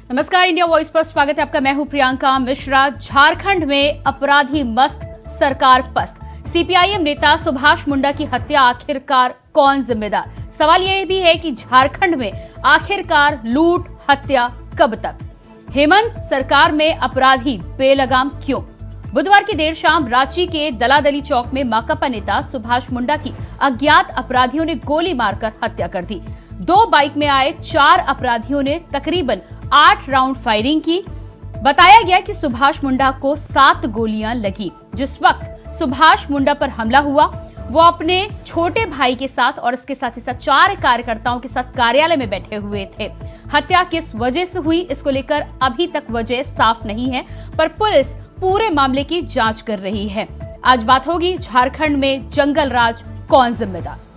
नमस्कार, India voice पर स्वागत है आपका। मैं हूं प्रियंका मिश्रा। झारखंड में अपराधी मस्त, सरकार पस्त। सीपीआईएम नेता सुभाष मुंडा की हत्या आखिरकार कौन जिम्मेदार? सवाल यह भी है कि झारखंड में आखिरकार लूट हत्या कब तक? हेमंत सरकार में अपराधी बेलगाम क्यों? बुधवार की देर शाम रांची के दलादली चौक में माकपा नेता सुभाष मुंडा की अज्ञात अपराधियों ने गोली मारकर हत्या कर दी। 2 बाइक में आए 4 अपराधियों ने तकरीबन 8 राउंड फायरिंग की। बताया गया कि सुभाष मुंडा को 7 गोलियां लगी। जिस वक्त सुभाष मुंडा पर हमला हुआ, वो अपने छोटे भाई के साथ और इसके साथ ही साथ 4 कार्यकर्ताओं के साथ कार्यालय में बैठे हुए थे। हत्या किस वजह से हुई, इसको लेकर अभी तक वजह साफ नहीं है, पर पुलिस पूरे मामले की जांच कर रही है। आज बात होगी झारखंड में जंगल राज कौन जिम्मेदार?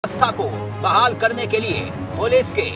व्यवस्था को बहाल करने के लिए पुलिस के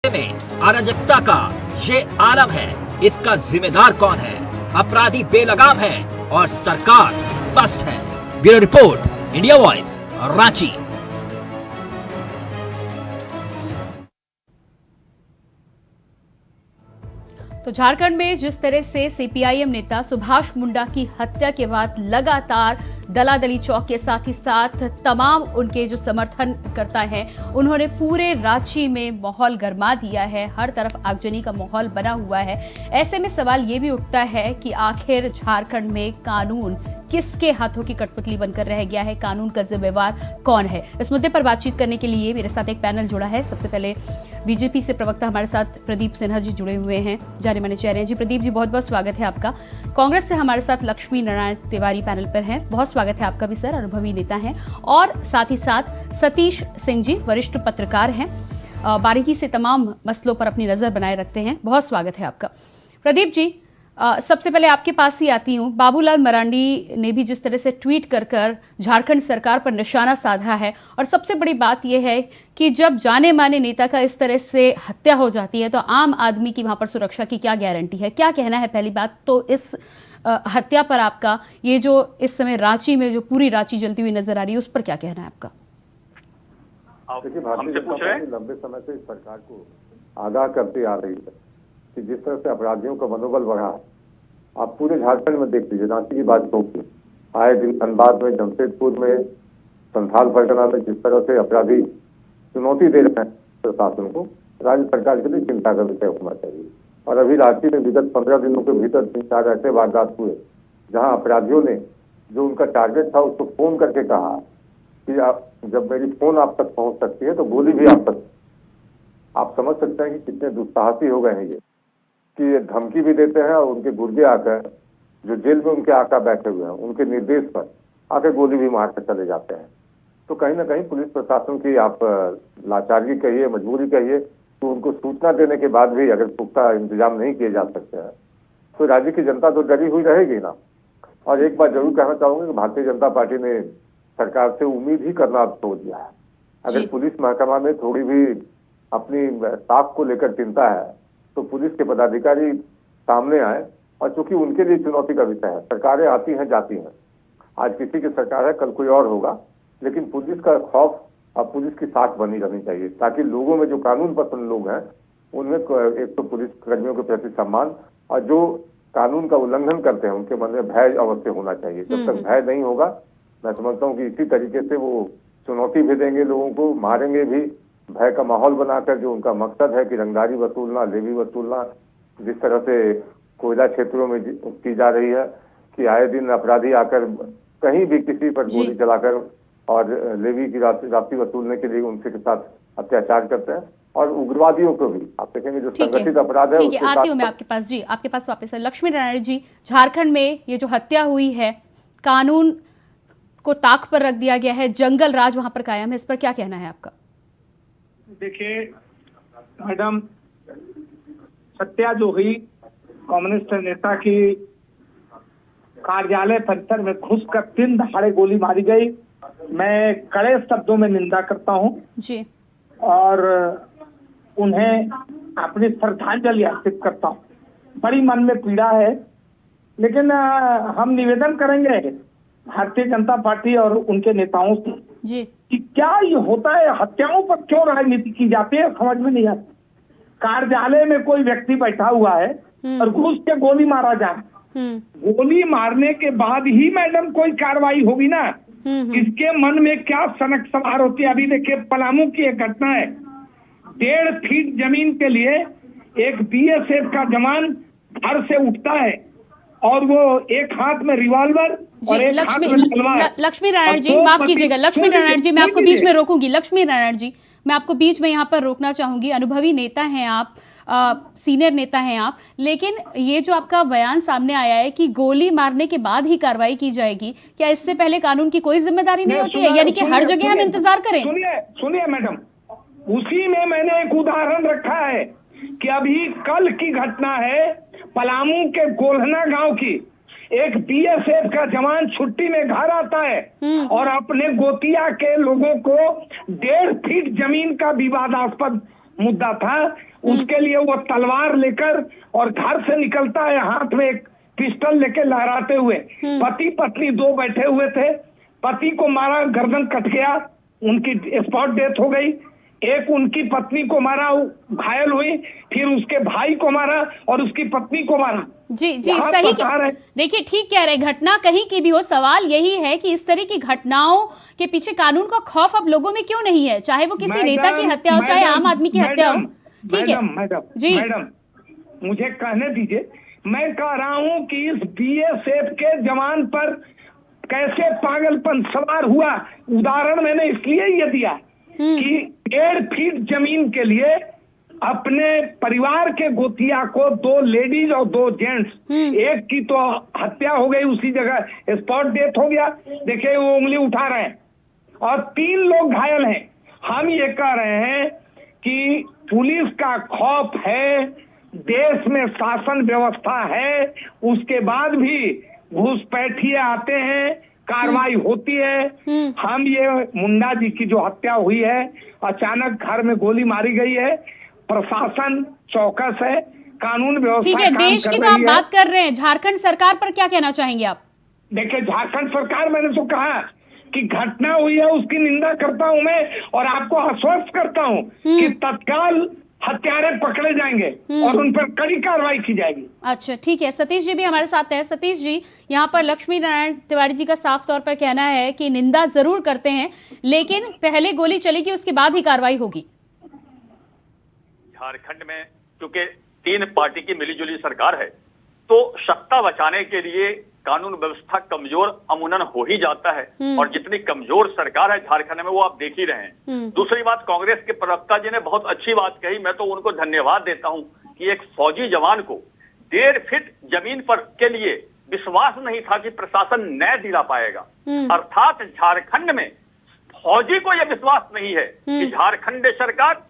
में अराजकता का ये आलम है, इसका जिम्मेदार कौन है? अपराधी बेलगाम है और सरकार पस्त है। Bureau report, India voice, Ranchi. तो झारखंड में जिस तरह से सीपीआईएम नेता सुभाष मुंडा की हत्या के बाद लगातार दलादली चौक के साथ ही साथ तमाम उनके जो समर्थन करता है, उन्होंने पूरे रांची में माहौल गरमा दिया है। हर तरफ आगजनी का माहौल बना हुआ है। ऐसे में सवाल ये भी उठता है कि आखिर झारखंड में कानून किसके हाथों की कठपुतली बनकर रह गया है? कानून का जिम्मेवार कौन है? इस मुद्दे पर बातचीत करने के लिए मेरे साथ एक पैनल जुड़ा है। सबसे पहले बीजेपी से प्रवक्ता हमारे साथ प्रदीप सिन्हा जी जुड़े हुए हैं, जाने माने चेहरे हैं। जी प्रदीप जी, बहुत बहुत स्वागत है आपका। कांग्रेस से हमारे साथ लक्ष्मी नारायण तिवारी पैनल पर हैं, बहुत स्वागत है आपका भी सर, अनुभवी नेता हैं। और साथ ही साथ सतीश सिंह जी, वरिष्ठ पत्रकार हैं, बारीकी से तमाम मसलों पर अपनी नजर बनाए रखते हैं, बहुत स्वागत है आपका। प्रदीप जी, सबसे पहले आपके पास ही आती हूँ। बाबूलाल मरांडी ने भी जिस तरह से ट्वीट कर झारखंड सरकार पर निशाना साधा है, और सबसे बड़ी बात यह है कि जब जाने माने नेता का इस तरह से हत्या हो जाती है तो आम आदमी की वहां पर सुरक्षा की क्या गारंटी है? क्या कहना है पहली बात तो इस हत्या पर आपका? ये जो इस समय रांची में जो पूरी रांची जलती हुई नजर आ रही है, उस पर क्या कहना है आपका? देखिए, भारतीय जनता पार्टी लंबे समय से इस सरकार को आगाह करती आ रही है कि जिस तरह से अपराधियों का मनोबल बढ़ा है। आप पूरे झारखंड में देख लीजिए, रांची की बात होगी, आए दिन धनबाद में, जमशेदपुर में, संथाल परगना में जिस तरह से अपराधी चुनौती दे रहे हैं प्रशासन को, राज्य सरकार के लिए चिंता का विषय होना चाहिए। और अभी रांची में विगत 15 दिनों के भीतर 3-4 ऐसे वारदात हुए जहां अपराधियों ने जो उनका टारगेट था उसको फोन करके कहा कि आप जब मेरी फोन आप तक पहुंच सकती है तो गोली भी आप तक। आप समझ सकते हैं कि कितने दुस्साहसी हो गए हैं ये, कि ये धमकी भी देते हैं और उनके गुर्गे आकर, जो जेल में उनके आका बैठे हुए हैं, उनके निर्देश पर आकर गोली भी मार कर चले जाते हैं। तो कहीं ना कहीं पुलिस प्रशासन की आप लाचारी कहिए, मजबूरी कहिए, तो उनको सूचना देने के बाद भी अगर पुख्ता इंतजाम नहीं किए जा सकते हैं तो राज्य की जनता तो डरी हुई रहेगी ना। और एक बात जरूर कहना चाहूंगा कि भारतीय जनता पार्टी ने सरकार से उम्मीद ही करना छोड़ दिया है। अगर पुलिस महकमा में थोड़ी भी अपनी साख को लेकर चिंता है तो पुलिस के पदाधिकारी सामने आए, और चूंकि उनके लिए चुनौती का विषय है। सरकारें आती हैं जाती हैं, आज किसी की सरकार है, कल कोई और होगा, लेकिन पुलिस का खौफ अब पुलिस की साख बनी रहनी चाहिए, ताकि लोगों में जो कानून पसंद लोग हैं उनमें एक तो पुलिस कर्मियों के प्रति सम्मान, और जो कानून का उल्लंघन करते हैं उनके मन में भय अवश्य होना चाहिए। जब तक भय नहीं होगा, मैं समझता हूँ कि इसी तरीके से वो चुनौती भी देंगे लोगों को, मारेंगे भी, भय का माहौल बनाकर, जो उनका मकसद है कि रंगदारी वसूलना, लेवी वसूलना, जिस तरह से कोयला क्षेत्रों में की जा रही है कि आए दिन अपराधी आकर कहीं भी किसी पर गोली चलाकर और लेवी की राशि वसूलने के लिए उनके साथ अत्याचार करते हैं। और उग्रवादियों को भी आप देखेंगे जो संगठित अपराध है। ठीक है, आती हूँ मैं आपके पास। जी, आपके पास वापस है लक्ष्मी नारायण जी। झारखंड में ये जो हत्या हुई है, कानून को ताक पर रख दिया गया है, जंगल राज वहां पर कायम है, इस पर क्या कहना है आपका? देखिए मैडम, हत्या जो हुई कम्युनिस्ट नेता की कार्यालय परिसर में घुसकर 3 दहाड़े गोली मारी गई, मैं कड़े शब्दों में निंदा करता हूं जी, और उन्हें अपनी श्रद्धांजलि अर्पित करता हूं। बड़ी मन में पीड़ा है, लेकिन हम निवेदन करेंगे भारतीय जनता पार्टी और उनके नेताओं से जी कि क्या ये होता है, हत्याओं पर क्यों राजनीति की जाती है, समझ में नहीं आता। कार्यालय में कोई व्यक्ति बैठा हुआ है और घुस के गोली मारा जाए, गोली मारने के बाद ही मैडम कोई कार्रवाई होगी ना। इसके मन में क्या सनक सवार होती है। अभी देखिए पलामू की एक घटना है, 1.5 फीट जमीन के लिए एक बीएसएफ का जवान घर से उठता है और वो एक हाथ में रिवॉल्वर और एक हाथ में तलवार। लक्ष्मी नारायण जी माफ कीजिएगा, लक्ष्मी नारायण जी मैं आपको बीच में रोकूंगी। लक्ष्मी नारायण जी मैं आपको बीच में यहाँ पर रोकना चाहूंगी। अनुभवी नेता हैं आप, सीनियर नेता हैं आप, लेकिन ये जो आपका बयान सामने आया है कि गोली मारने के बाद ही कार्रवाई की जाएगी, क्या इससे पहले कानून की कोई जिम्मेदारी नहीं होती है? यानी कि हर जगह हम इंतजार करें? सुनिए मैडम, उसी में मैंने एक उदाहरण रखा है कि अभी कल की घटना है पलामू के गोल्हना गांव की। एक बीएसएफ का जवान छुट्टी में घर आता है और अपने गोतिया के लोगों को 1.5 फीट जमीन का विवादास्पद मुद्दा था, उसके लिए वो तलवार लेकर और घर से निकलता है, हाथ में एक पिस्टल लेके लहराते हुए। पति पत्नी 2 बैठे हुए थे, पति को मारा, गर्दन कट गया, उनकी स्पॉट डेथ हो गई। एक उनकी पत्नी को मारा, घायल हुई, फिर उसके भाई को मारा और उसकी पत्नी को मारा। जी सही देखिए, ठीक कह रहे, घटना कहीं की भी हो, सवाल यही है कि इस तरह की घटनाओं के पीछे कानून का खौफ अब लोगों में क्यों नहीं है, चाहे वो किसी नेता की हत्या हो, चाहे आम आदमी की हत्या हो। ठीक है मैडम, मुझे कहने दीजिए। मैं कह रहा हूं कि इस बीएसएफ के जवान पर कैसे पागलपन सवार हुआ। उदाहरण मैंने इसलिए ये दिया कि 1.5 फीट जमीन के लिए अपने परिवार के गोतिया को 2 लेडीज और 2 जेंट्स, एक की तो हत्या हो गई उसी जगह, स्पॉट डेथ हो गया, देखिए वो उंगली उठा रहे हैं, और 3 लोग घायल हैं। हम ये कह रहे हैं कि पुलिस का खौफ है देश में शासन व्यवस्था है, उसके बाद भी घुसपैठिए आते हैं, कार्रवाई होती है। हम ये मुंडा जी की जो हत्या हुई है, अचानक घर में गोली मारी गई है, प्रशासन चौकस है, कानून व्यवस्था ठीक है, काम देश कर की तो आप रही है। बात कर रहे हैं, झारखंड सरकार पर क्या कहना चाहेंगे आप? देखिए, झारखंड सरकार, मैंने तो कहा कि घटना हुई है उसकी निंदा करता हूं मैं, और आपको आश्वस्त करता हूं कि तत्काल हत्यारे पकड़े जाएंगे और उन पर कड़ी कार्रवाई की जाएगी। अच्छा, ठीक है। सतीश जी भी हमारे साथ है। सतीश जी, यहाँ पर लक्ष्मी नारायण तिवारी जी का साफ तौर पर कहना है कि निंदा जरूर करते हैं, लेकिन पहले गोली चलेगी, उसके बाद ही कार्रवाई होगी। झारखंड में क्योंकि 3 पार्टी की मिलीजुली सरकार है, तो सत्ता बचाने के लिए कानून व्यवस्था कमजोर अमूनन हो ही जाता है, और जितनी कमजोर सरकार है झारखंड में वो आप देख ही रहे हैं। दूसरी बात, कांग्रेस के प्रवक्ता जी ने बहुत अच्छी बात कही, मैं तो उनको धन्यवाद देता हूं कि एक फौजी जवान को 1.5 फीट जमीन पर के लिए विश्वास नहीं था कि प्रशासन न्याय दिला पाएगा। अर्थात झारखंड में फौजी को यह विश्वास नहीं है कि झारखंड सरकार,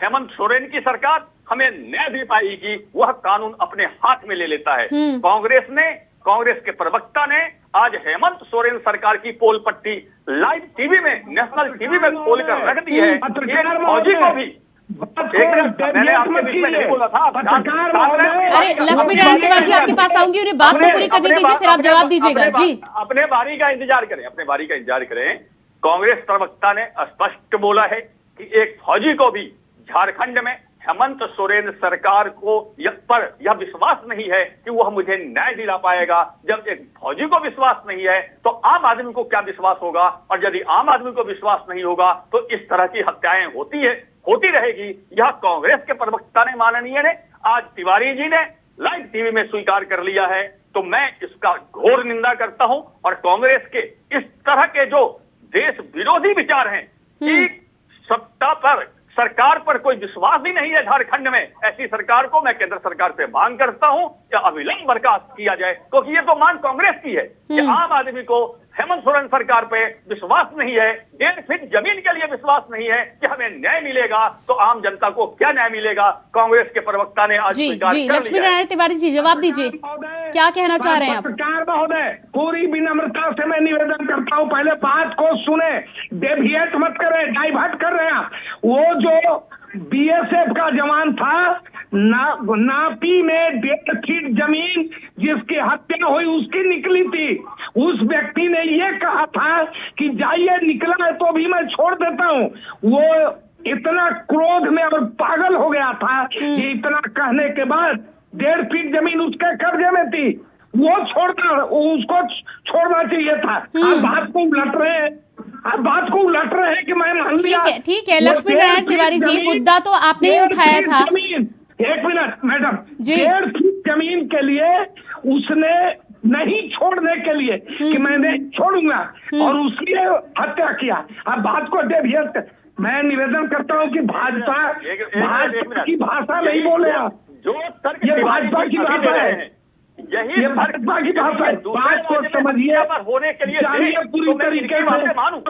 हेमंत सोरेन की सरकार हमें न्याय दे पाएगी, वह कानून अपने हाथ में ले लेता है। कांग्रेस के प्रवक्ता ने आज हेमंत सोरेन सरकार की पोल पट्टी लाइव टीवी में, नेशनल टीवी में खोल कर रख दी है। फौजी को भी मैंने आपके बीच में नहीं बोला था। अरे लक्ष्मी नारायण तिवारी जी, आपके पास आऊंगी, उन्हें बात तो पूरी करनी दीजिए, फिर आप जवाब दीजिएगा। जी, अपने बारी का इंतजार करें, अपने बारी का इंतजार करें। कांग्रेस प्रवक्ता ने स्पष्ट बोला है कि एक फौजी को भी झारखंड में हेमंत सोरेन सरकार को यह विश्वास नहीं है कि वह मुझे न्याय दिला पाएगा। जब एक फौजी को विश्वास नहीं है तो आम आदमी को क्या विश्वास होगा, और यदि आम आदमी को विश्वास नहीं होगा तो इस तरह की हत्याएं होती रहेगी। यह कांग्रेस के प्रवक्ता ने, माननीय ने, आज तिवारी जी ने लाइव टीवी में स्वीकार कर लिया है, तो मैं इसका घोर निंदा करता हूं। और कांग्रेस के इस तरह के जो देश विरोधी विचार हैं कि सत्ता पर, सरकार पर कोई विश्वास ही नहीं है झारखंड में, ऐसी सरकार को मैं केंद्र सरकार से मांग करता हूं कि अविलंब बर्खास्त किया जाए, क्योंकि ये तो मांग कांग्रेस की है कि आम आदमी को हेमंत सोरेन सरकार पे विश्वास नहीं है, 1.5 फीट जमीन के लिए विश्वास नहीं है कि हमें न्याय मिलेगा, तो आम जनता को क्या न्याय मिलेगा। कांग्रेस के प्रवक्ता ने आज स्वीकार कर लिया। लक्ष्मी नारायण तिवारी जी, जवाब दीजिए, क्या कहना चाह रहे हैं आप? सरकार महोदय, पूरी विनम्रता से मैं निवेदन करता हूं, पहले बात को सुने, डेविएट मत करें, डाइवर्ट कर रहे हैं आप। वो जो बीएसएफ का जवान था, नापी में 1.5 फीट जमीन जिसकी हत्या हुई उसकी निकली थी, उस व्यक्ति ने ये कहा था कि जाइए, निकला है तो भी मैं छोड़ देता हूं। वो इतना क्रोध में और पागल हो गया था कि इतना कहने के बाद 1.5 फीट जमीन उसके कब्जे में थी, वो उसको छोड़ना चाहिए था। आप बात को उलट रहे हैं कि मैं मान लिया। ठीक है लक्ष्मी नारायण तिवारी जी, मुद्दा तो आपने ही उठाया था। 1 मिनट मैडम, 1.5 फीट जमीन के लिए उसने नहीं छोड़ने के लिए कि मैंने छोड़ूंगा और उसकी हत्या किया। अब बात को डेविएट, मैं निवेदन करता हूं कि भाजपा की भाषा नहीं बोले आप, ये भाजपा की भाषा है, ये भाजपा की भाषा है। बात को समझिए, होने के लिए जानिए पूरी तरीके से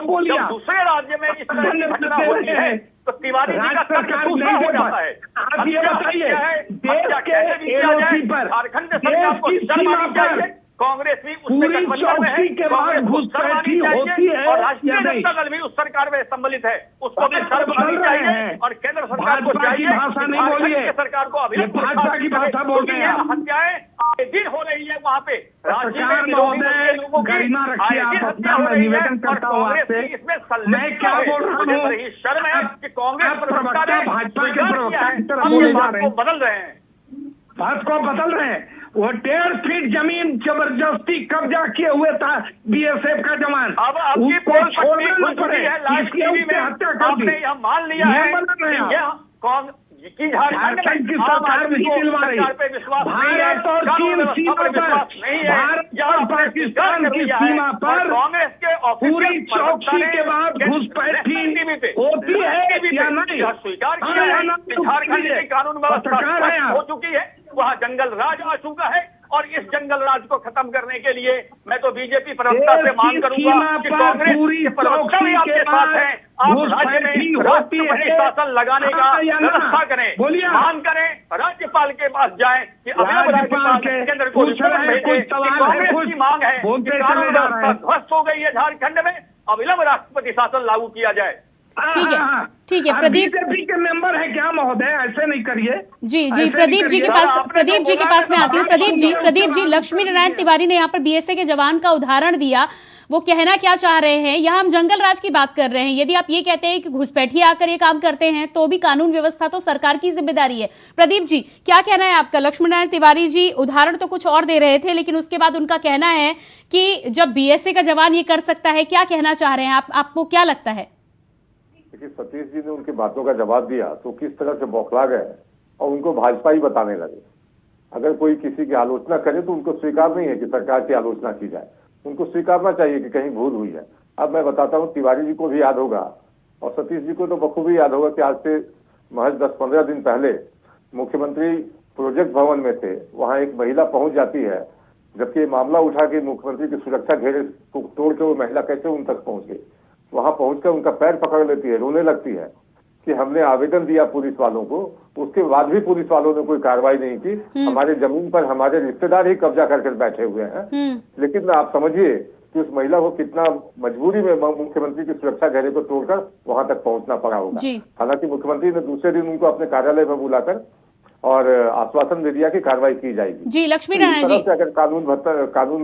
बोलिए। दूसरे राज्य में इस तरह की घटना होती है तो तिवारी जी का सरकार दूसरा हो जाता है। आप ये बताइए, देश के एलओसी पर, झारखंड सरकार को सीमा पर कांग्रेस भी पूरी चौकी के बाद घुसपैठी होती है और राष्ट्रीय जनता दल भी उस सरकार में सम्मिलित है, उसको भी सर्व चाहिए। और केंद्र सरकार को चाहिए भाषा नहीं बोलिए, सरकार को अभी भाजपा की भाषा बोल रहे हैं। हत्याएं दिन हो रही है वहाँ पे, सरकार महोदय गरिमा रखिए, आप अपना निवेदन करता हूँ आपसे। मैं क्या बोल रहा हूँ, शर्म है कि कांग्रेस प्रवक्ता भाजपा के प्रवक्ता की तरफ बोले जा रहे हैं, बदल रहे हैं, बात को बदल रहे हैं। वो 1.5 फीट जमीन जबरदस्ती कब्जा किए हुए था बीएसएफ का जवान, अब उसको छोड़ना न पड़े, इसलिए उसने हत्या कर दी। आपने मान लिया है कि झारखंड की सरकार नहीं दिलवा रही, भारत और चीन सीमा पर, भारत और पाकिस्तान की सीमा पर पूरी चौकसी के बाद घुसपैठी होती है या नहीं, स्वीकार किया है कि झारखंड की कानून व्यवस्था हो चुकी है, वहाँ जंगल राज आ चुका है। और इस जंगल राज को खत्म करने के लिए मैं तो बीजेपी प्रवक्ता से मांग करूंगा कि कांग्रेस के प्रवक्ता भी आपके साथ हैं, आप राज्य में राष्ट्रपति शासन लगाने का व्यवस्था करें, मांग करें, राज्यपाल के पास जाएं कि अभिनव राज्यपाल केंद्र को रिपोर्ट भेजें कि कांग्रेस की मांग है कि कानून व्यवस्था ध्वस्त हो गई है झारखंड में, अविलंब राष्ट्रपति शासन लागू किया जाए। ठीक है, ठीक है। प्रदीप बीजेपी के मेंबर है क्या महोदय, ऐसे नहीं करिए। जी, प्रदीप जी के पास मैं आती हूँ। प्रदीप जी, लक्ष्मी नारायण तिवारी ने यहाँ पर बीएसए के जवान का उदाहरण दिया, वो कहना क्या चाह रहे हैं? यहाँ हम जंगल राज की बात कर रहे हैं। यदि आप ये कहते हैं कि घुसपैठिए आकर ये काम करते हैं तो भी कानून व्यवस्था तो सरकार की जिम्मेदारी है। प्रदीप जी, क्या कहना है आपका? लक्ष्मी नारायण तिवारी जी उदाहरण तो कुछ और दे रहे थे, लेकिन उसके बाद उनका कहना है कि जब बीएसए का जवान ये कर सकता है, क्या कहना चाह रहे हैं? आपको क्या लगता है? देखिए, सतीश जी ने उनकी बातों का जवाब दिया तो किस तरह से बौखला गए और उनको भाजपा ही बताने लगे। अगर कोई किसी की आलोचना करे तो उनको स्वीकार नहीं है कि सरकार की आलोचना की जाए, उनको स्वीकारना चाहिए कि कहीं भूल हुई है। अब मैं बताता हूँ, तिवारी जी को भी याद होगा और सतीश जी को तो बखूबी याद होगा कि आज से महज 10-15 दिन पहले मुख्यमंत्री प्रोजेक्ट भवन में थे, वहां एक महिला पहुंच जाती है, जबकि ये मामला उठा के मुख्यमंत्री की सुरक्षा घेरे को तोड़ के वो महिला कैसे उन तक पहुंच गई। वहां पहुंचकर उनका पैर पकड़ लेती है, रोने लगती है कि हमने आवेदन दिया पुलिस वालों को, उसके बाद भी पुलिस वालों ने कोई कार्रवाई नहीं की, हमारे जमीन पर हमारे रिश्तेदार ही कब्जा करके बैठे हुए हैं। लेकिन आप समझिए कि उस महिला को कितना मजबूरी में मुख्यमंत्री की सुरक्षा घेरे को तोड़कर वहां तक पहुंचना पड़ा होगा। हालांकि मुख्यमंत्री ने दूसरे दिन उनको अपने कार्यालय में बुलाकर और आश्वासन दे दिया कि कार्रवाई की जाएगी। जी, लक्ष्मी नारायण जी, अगर कानून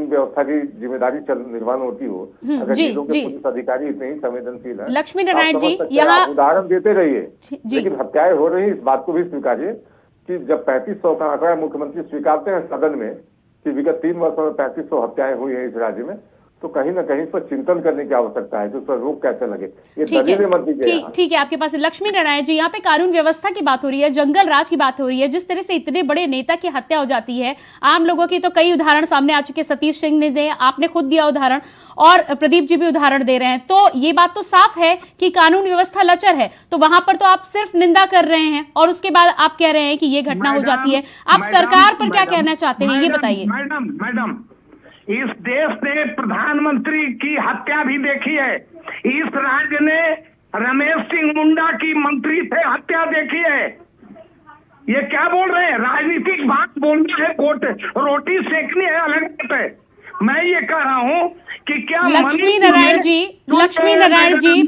व्यवस्था की जिम्मेदारी निर्वहन होती हो, अगर जिलों के पुलिस अधिकारी इतने ही संवेदनशील है, लक्ष्मी नारायण जी यहाँ उदाहरण देते रहिए, लेकिन हत्याएं हो रही, इस बात को भी स्वीकारिए कि जब 3500 का आंकड़ा मुख्यमंत्री स्वीकारते हैं सदन में कि विगत 3 वर्षों में 3500 हत्याएं हुई है इस राज्य में, तो कहीं ना कहीं इस पर चिंतन करने की आवश्यकता है कि उस पर रोक कैसे लगे। ये दलीलें मत दीजिए। ठीक है, आपके पास लक्ष्मी नारायण जी, यहाँ पे कानून व्यवस्था की बात हो रही है, जंगल राज की बात हो रही है। जिस तरह से इतने बड़े नेता की हत्या हो जाती है, आम लोगों की तो कई उदाहरण सामने आ चुके, सतीश सिंह ने दे, आपने खुद दिया उदाहरण और प्रदीप जी भी उदाहरण दे रहे हैं। तो ये बात तो साफ है कि कानून व्यवस्था लचर है, तो वहां पर तो आप सिर्फ निंदा कर रहे हैं और उसके बाद आप कह रहे हैं कि ये घटना हो जाती है। आप सरकार पर क्या कहना चाहते हैं, ये बताइए। मैडम, इस देश ने प्रधानमंत्री की हत्या भी देखी है, इस राज्य ने रमेश सिंह मुंडा की मंत्री से हत्या देखी है। ये क्या बोल रहे हैं? राजनीतिक बात बोलना है, रोटी सेकनी है, अलग बात है। मैं ये कह रहा हूँ कि क्या लक्ष्मी नारायण जी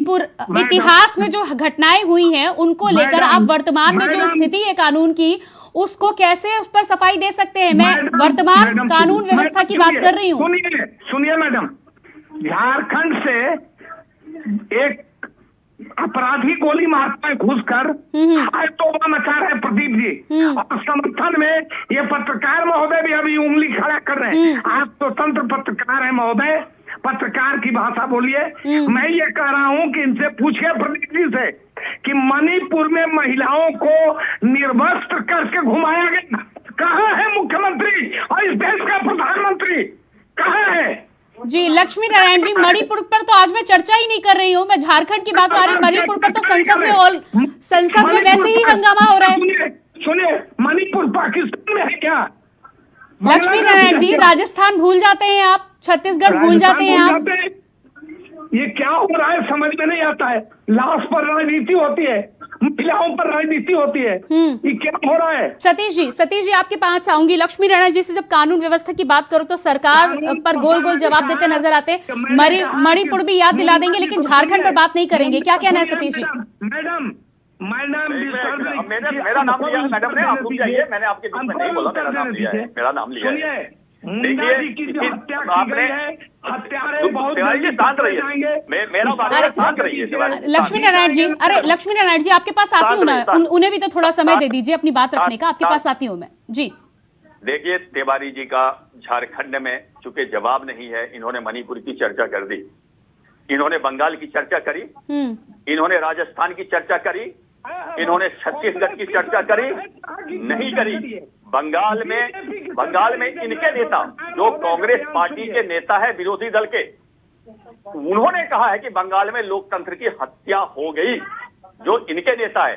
इतिहास में जो घटनाएं हुई हैं उनको लेकर आप वर्तमान में जो स्थिति है कानून की, उसको कैसे उस पर सफाई दे सकते हैं? मैं वर्तमान कानून व्यवस्था की बात कर रही हूँ। सुनिए मैडम, झारखंड से एक अपराधी गोली मारता है घुसकर, आज तो वह मचा रहे प्रदीप जी, और समर्थन में ये पत्रकार महोदय भी अभी उंगली खड़ा कर रहे हैं। आप स्वतंत्र पत्रकार है महोदय, पत्रकार की भाषा बोलिए। मैं ये कह रहा हूँ कि इनसे पूछिए प्रदीप जी से कि मणिपुर में महिलाओं को निर्वस्त्र करके घुमाया गया, कहाँ है मुख्यमंत्री और इस देश का प्रधानमंत्री कहाँ है? जी लक्ष्मी नारायण जी, मणिपुर पर तो आज मैं चर्चा ही नहीं कर रही हूँ, मैं झारखंड की बात कर रही हूँ। मणिपुर पर तो संसद में वैसे ही हंगामा हो रहा है। सुनिए, मणिपुर पाकिस्तान में है क्या? लक्ष्मी नारायण जी, राजस्थान भूल जाते हैं आप, छत्तीसगढ़ भूल जाते हैं आप। ये क्या हो रहा है समझ में नहीं आता है। लाश पर राजनीति होती है, महिलाओं पर राजनीति होती है, ये क्या हो रहा है? सतीश जी आपके पास आऊंगी। लक्ष्मी नारायण जी से जब कानून व्यवस्था की बात करो तो सरकार पर गोल गोल जवाब देते नजर आते हैं। मणिपुर भी याद दिला देंगे, लेकिन झारखंड पर बात नहीं करेंगे। क्या कहना है सतीश जी? मैडम, मेरा नाम लिया मैडम ने, आप रुक जाइए, मैंने आपके बीच में नहीं बोला, मेरा नाम लिया है, मेरा नाम लिया है। देखिए, आपने शांत रहिए, मेरा शांत रहिए। लक्ष्मी नारायण जी, अरे लक्ष्मी नारायण जी आपके पास आती हूँ ना, उन्हें भी तो थोड़ा समय दे दीजिए अपनी बात रखने का। आपके पास आती हूँ मैं जी। देखिए, तिवारी जी का झारखंड में चूंकि जवाब नहीं है, इन्होंने मणिपुर की चर्चा कर दी, इन्होंने बंगाल की चर्चा करी, इन्होंने राजस्थान की चर्चा करी, इन्होंने छत्तीसगढ़ की चर्चा करी नहीं करी। बंगाल में इनके नेता, जो कांग्रेस पार्टी के नेता है विरोधी दल के, उन्होंने कहा है कि बंगाल में लोकतंत्र की हत्या हो गई, जो इनके नेता है।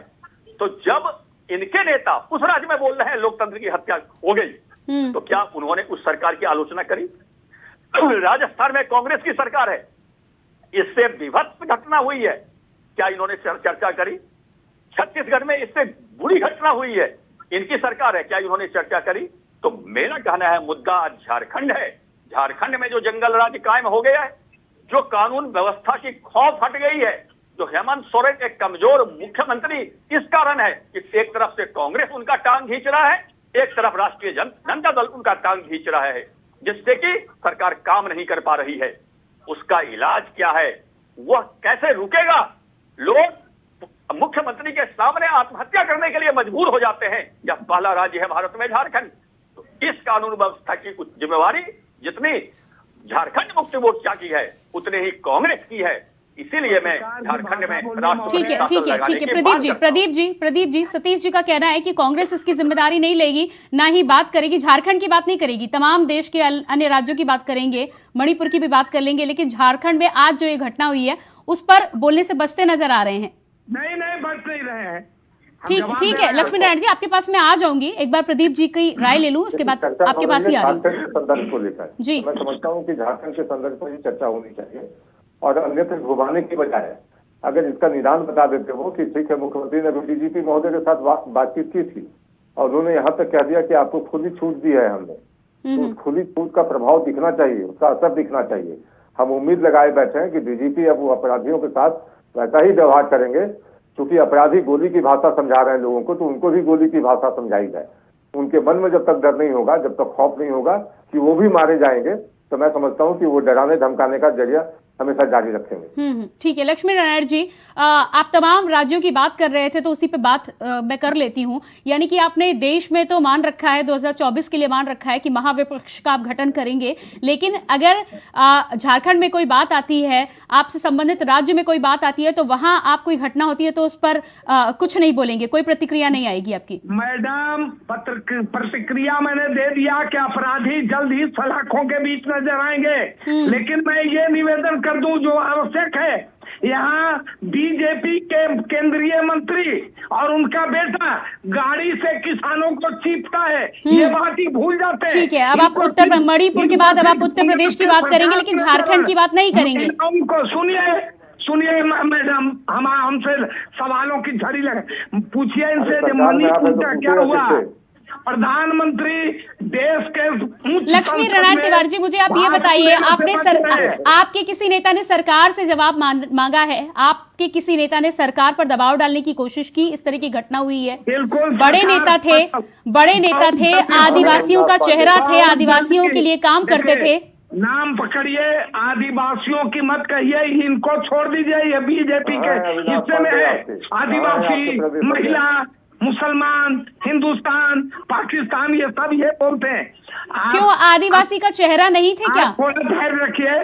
तो जब इनके नेता उस राज्य में बोल रहे हैं लोकतंत्र की हत्या हो गई, तो क्या उन्होंने उस सरकार की आलोचना करी? राजस्थान में कांग्रेस की सरकार है, इससे विभत्स घटना हुई है, क्या इन्होंने चर्चा करी? छत्तीसगढ़ में इससे बुरी घटना हुई है, इनकी सरकार है, क्या इन्होंने चर्चा करी? तो मेरा कहना है मुद्दा झारखंड है। झारखंड में जो जंगल राज कायम हो गया है, जो कानून व्यवस्था की खौफ हट गई है, जो हेमंत सोरेन एक कमजोर मुख्यमंत्री इस कारण है कि एक तरफ से कांग्रेस उनका टांग खींच रहा है, एक तरफ राष्ट्रीय जनता दल उनका टांग खींच रहा है, जिससे कि सरकार काम नहीं कर पा रही है। उसका इलाज क्या है, वह कैसे रुकेगा? लोग मुख्यमंत्री के सामने आत्महत्या करने के लिए मजबूर हो जाते हैं। यह पहला राज्य है भारत में झारखंड। तो इस कानून व्यवस्था की कुछ जिम्मेवारी जितनी झारखंड मुक्ति मोर्चा की है, उतनी ही कांग्रेस की है। इसीलिए मैं झारखंड में ठीक है प्रदीप जी सतीश जी का कहना है कि कांग्रेस इसकी जिम्मेदारी नहीं लेगी, ना ही बात करेगी, झारखंड की बात नहीं करेगी, तमाम देश के अन्य राज्यों की बात करेंगे, मणिपुर की भी बात कर लेंगे, लेकिन झारखंड में आज जो ये घटना हुई है उस पर बोलने से बचते नजर आ रहे हैं। नहीं बच नहीं रहे हैं। ठीक है लक्ष्मी नारायण जी, आपके पास मैं आ जाऊंगी, एक बार प्रदीप जी की राय ले लूं, उसके बाद आपके पास ही आ रही हूँ। संदर्भ को लेकर जी मैं समझता हूँ कि झारखंड के संदर्भ पर ही चर्चा होनी चाहिए, और अन्यथा घुमाने की बजाय अगर इसका निदान बता देते हो कि ठीक है, मुख्यमंत्री ने डीजीपी महोदय के साथ बातचीत की थी और उन्होंने यहाँ तक कह दिया कि आपको खुली छूट दी है हमने, तो उस खुली छूट का प्रभाव दिखना चाहिए, उसका असर दिखना चाहिए। हम उम्मीद लगाए बैठे हैं कि डीजीपी अब वो अपराधियों के साथ वैसा ही व्यवहार करेंगे, क्योंकि अपराधी गोली की भाषा समझा रहे हैं लोगों को, तो उनको भी गोली की भाषा समझाई जाए। उनके मन में जब तक डर नहीं होगा, जब तक खौफ नहीं होगा कि वो भी मारे जाएंगे, तो मैं समझता हूँ कि वो डराने धमकाने का जरिया हमेशा जारी रखेंगे। ठीक है लक्ष्मी नारायण जी, आप तमाम राज्यों की बात कर रहे थे तो उसी पे बात मैं कर लेती हूं। यानी कि आपने देश में तो मान रखा है, 2024 के लिए मान रखा है कि महाविपक्ष का आप गठन करेंगे, लेकिन अगर झारखंड में कोई बात आती है, आपसे संबंधित राज्य में कोई बात आती है, तो वहां आप कोई घटना होती है तो उस पर कुछ नहीं बोलेंगे, कोई प्रतिक्रिया नहीं आएगी आपकी? मैडम, प्रतिक्रिया मैंने दे दिया कि अपराधी जल्द ही सलाखों के बीच नजर आएंगे, लेकिन मैं ये निवेदन कर दूं जो आवश्यक है, यहाँ बीजेपी के केंद्रीय मंत्री और उनका बेटा गाड़ी से किसानों को चीपता है, ये बात ही भूल जाते हैं। ठीक है, अब आप मणिपुर के बाद अब आप उत्तर प्रदेश की बात करेंगे, लेकिन झारखंड की बात नहीं करेंगे। उनको सुनिए मैडम, हमसे सवालों की झड़ी लगे, पूछिए इनसे मणिपुर का क्या हुआ। प्रधानमंत्री देश के लक्ष्मी नारायण तिवारी जी, मुझे आप ये बताइए, आपके किसी नेता ने सरकार से जवाब मांगा है? आपके किसी नेता ने सरकार पर दबाव डालने की कोशिश की? इस तरह की घटना हुई है, बड़े नेता थे, आदिवासियों का चेहरा थे, आदिवासियों के लिए काम करते थे। नाम पकड़िए, आदिवासियों की मत कहिए, इनको छोड़ दीजिए, ये बीजेपी के हिस्से में है। आदिवासी, महिला, मुसलमान, हिंदुस्तान, पाकिस्तान, ये सब ये बोलते हैं। क्यों आदिवासी का चेहरा नहीं थे क्या? थोड़ा धैर्य रखिए,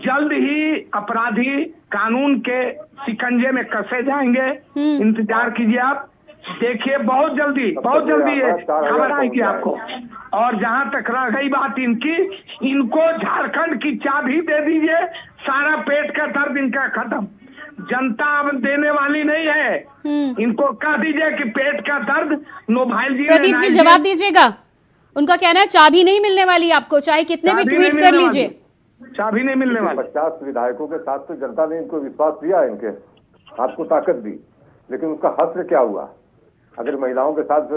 जल्द ही अपराधी कानून के शिकंजे में कसे जाएंगे, इंतजार कीजिए, आप देखिए, बहुत जल्दी ये खबर आएगी आपको। और जहां तक रह गई बात इनकी, इनको झारखंड की चाबी दे दीजिए, सारा पेट का दर्द इनका खत्म। जनता अब देने वाली नहीं है, इनको कह दीजिए कि पेट का दर्द नोभाइल जी। प्रदीप जी जवाब दीजिएगा, उनका कहना है चाबी नहीं मिलने वाली आपको, चाहे कितने भी ट्वीट कर लीजिए, चाबी नहीं मिलने वाली। 50 विधायकों के साथ तो जनता ने इनको विश्वास दिया, इनके आपको ताकत दी, लेकिन उसका हश्र क्या हुआ? अगर महिलाओं के साथ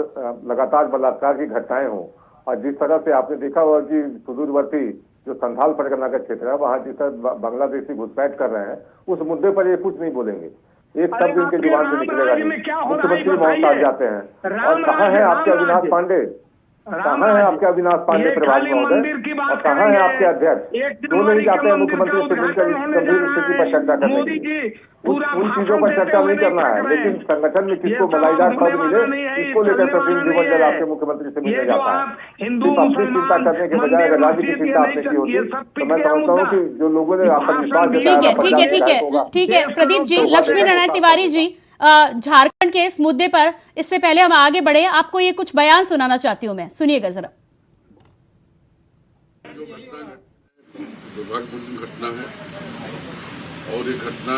लगातार बलात्कार की घटनाएं हों, और जिस तरह से आपने देखा हुआ कि सुदूरवर्ती जो संथाल परगना का क्षेत्र है, वहाँ जिस तरह बांग्लादेशी घुसपैठ कर रहे हैं, उस मुद्दे पर ये कुछ नहीं बोलेंगे, एक शब्द इनके जुबान से निकलेगा नहीं। मुख्यमंत्री मौन साध जाते हैं। और कहाँ है आपके अविनाश पांडे, कहाँ है आपके अविनाश पांडे प्रभारी महोदय, और कहाँ है आपके अध्यक्ष? क्यों नहीं जाते हैं मुख्यमंत्री से मिलकर गंभीर स्थिति पर चर्चा करने के लिए? उन चीजों पर चर्चा नहीं करना है, लेकिन संगठन में किसको मलाईदार पद मिले, इसको लेकर प्रतिनिधिमंडल जल आपके मुख्यमंत्री से मिलने जाता है। सिर्फ अपनी चिंता करने के बजाय अगर राज्य की चिंता आपने की होती, तो मैं समझता हूँ कि जो लोगों ने आप पर विश्वास जताया। ठीक है प्रदीप जी। लक्ष्मी नारायण तिवारी जी, झारखंड के इस मुद्दे पर इससे पहले हम आगे बढ़े, आपको ये कुछ बयान सुनाना चाहती हूँ मैं, सुनिएगा जरा। दुर्भाग्यपूर्ण घटना है, और ये घटना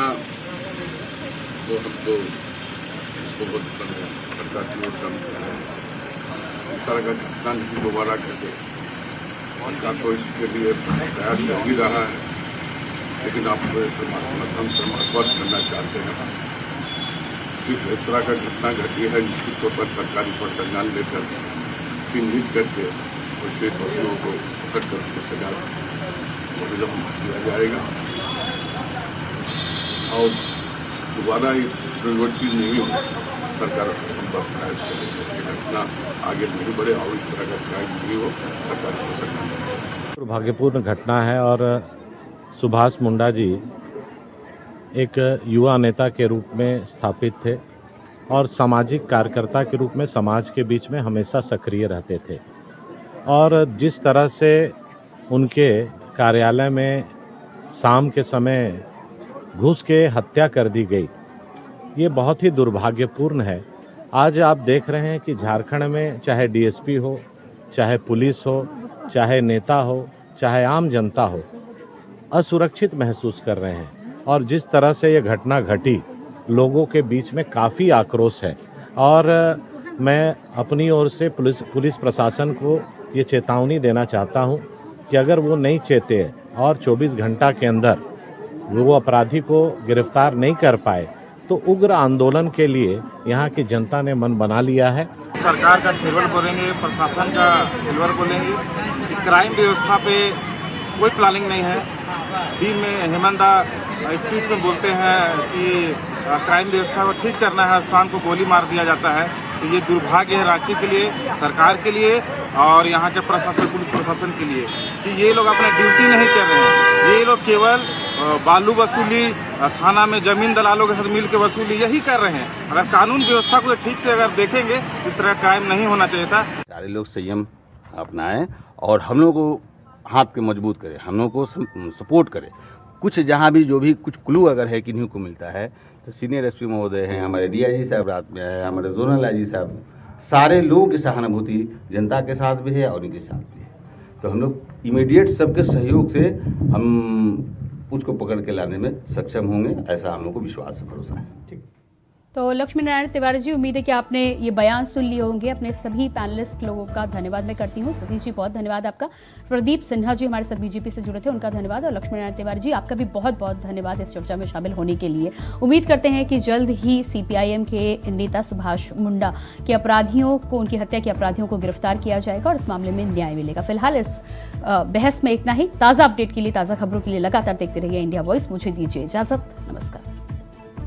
तो हम तो इसको सरकार की ओर से इस तरह का घटना नहीं दोबारा घटे। सरकार तो इसके लिए प्रयास कर ही रहा है, लेकिन आपको माध्यम से हम आश्वस्त करना चाहते हैं जिस तरह का घटना घटी है निश्चित तौर पर सरकारी पर संज्ञान लेकर चिन्हित करके उसे दोषियों को पकड़ कर उनको सजा दिया जाएगा और दोबारा ये प्रवृत्ति नहीं हो। सरकार संभव प्रयास करेगी घटना आगे नहीं बढ़े और इस तरह का क्राइम नहीं हो। सरकार से सकती दुर्भाग्यपूर्ण घटना है और सुभाष मुंडा जी एक युवा नेता के रूप में स्थापित थे और सामाजिक कार्यकर्ता के रूप में समाज के बीच में हमेशा सक्रिय रहते थे और जिस तरह से उनके कार्यालय में शाम के समय घुस के हत्या कर दी गई, ये बहुत ही दुर्भाग्यपूर्ण है। आज आप देख रहे हैं कि झारखंड में चाहे डीएसपी हो, चाहे पुलिस हो, चाहे नेता हो, चाहे आम जनता हो, असुरक्षित महसूस कर रहे हैं और जिस तरह से ये घटना घटी लोगों के बीच में काफ़ी आक्रोश है और मैं अपनी ओर से पुलिस प्रशासन को ये चेतावनी देना चाहता हूँ कि अगर वो नहीं चेते और 24 घंटा के अंदर वो अपराधी को गिरफ्तार नहीं कर पाए तो उग्र आंदोलन के लिए यहाँ की जनता ने मन बना लिया है। सरकार का फेवर बोलेंगे, प्रशासन का फेवर बोलेंगे। क्राइम व्यवस्था पे कोई प्लानिंग नहीं है। दिन में हेमंत स्पीच में बोलते हैं कि क्राइम व्यवस्था को ठीक करना है, शाम को गोली मार दिया जाता है। तो ये दुर्भाग्य है रांची के लिए, सरकार के लिए और यहाँ के प्रशासन, पुलिस प्रशासन के लिए कि ये लोग अपना ड्यूटी नहीं कर रहे हैं। ये लोग केवल बालू वसूली, थाना में जमीन दलालों के साथ मिल के वसूली यही कर रहे हैं। अगर कानून व्यवस्था को ठीक से अगर देखेंगे इस तरह का क्राइम नहीं होना चाहिए था। सारे लोग संयम अपनाएं और हम लोग को हाथ के मजबूत करें, हम लोग को सपोर्ट करें। कुछ जहाँ भी जो भी कुछ क्लू अगर है किन्हीं को मिलता है तो सीनियर एसपी महोदय हैं, हमारे डीआईजी साहब रात में है, हमारे जोनल आईजी साहब, सारे लोगों की सहानुभूति जनता के साथ भी है और इनके साथ भी है। तो हम लोग इमीडिएट सबके सहयोग से हम उसको पकड़ के लाने में सक्षम होंगे, ऐसा हम लोग को विश्वास है, भरोसा है। ठीक। तो लक्ष्मी नारायण तिवारी जी, उम्मीद है कि आपने ये बयान सुन लिए होंगे। अपने सभी पैनलिस्ट लोगों का धन्यवाद मैं करती हूँ। सतीश जी बहुत धन्यवाद आपका। प्रदीप सिन्हा जी हमारे साथ बीजेपी से जुड़े थे, उनका धन्यवाद। और लक्ष्मी नारायण तिवारी जी आपका भी बहुत बहुत धन्यवाद इस चर्चा में शामिल होने के लिए। उम्मीद करते हैं कि जल्द ही सीपीआईएम के नेता सुभाष मुंडा के अपराधियों को, उनकी हत्या के अपराधियों को गिरफ्तार किया जाएगा और इस मामले में न्याय मिलेगा। फिलहाल इस बहस में इतना ही। ताज़ा अपडेट के लिए, ताज़ा खबरों के लिए लगातार देखते रहिए इंडिया वॉइस। मुझे दीजिए इजाजत। नमस्कार।